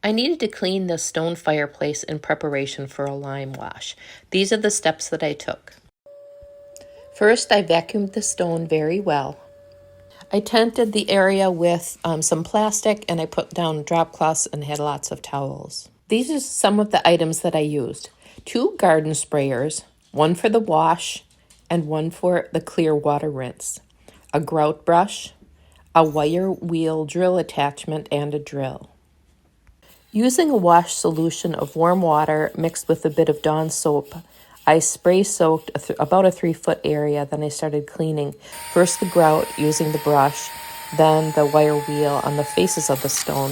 I needed to clean the stone fireplace in preparation for a lime wash. These are the steps that I took. First, I vacuumed the stone very well. I tented the area with some plastic, and I put down drop cloths and had lots of towels. These are some of the items that I used. 2 garden sprayers, one for the wash and one for the clear water rinse. A grout brush, a wire wheel drill attachment, and a drill. Using a wash solution of warm water mixed with a bit of Dawn soap, I spray soaked about a 3-foot area, then I started cleaning. First the grout using the brush, then the wire wheel on the faces of the stone.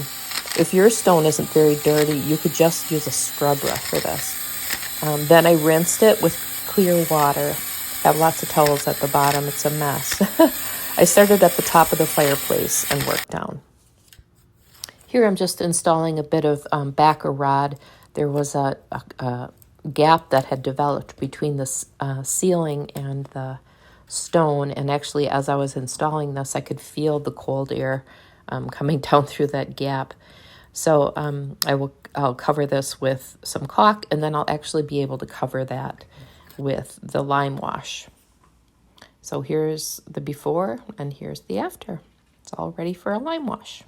If your stone isn't very dirty, you could just use a scrub brush for this. Then I rinsed it with clear water. I have lots of towels at the bottom, it's a mess. I started at the top of the fireplace and worked down. Here I'm just installing a bit of backer rod. There was a gap that had developed between the ceiling and the stone, and actually as I was installing this, I could feel the cold air coming down through that gap. So I'll cover this with some caulk, and then I'll actually be able to cover that with the lime wash. So here's the before and here's the after. It's all ready for a lime wash.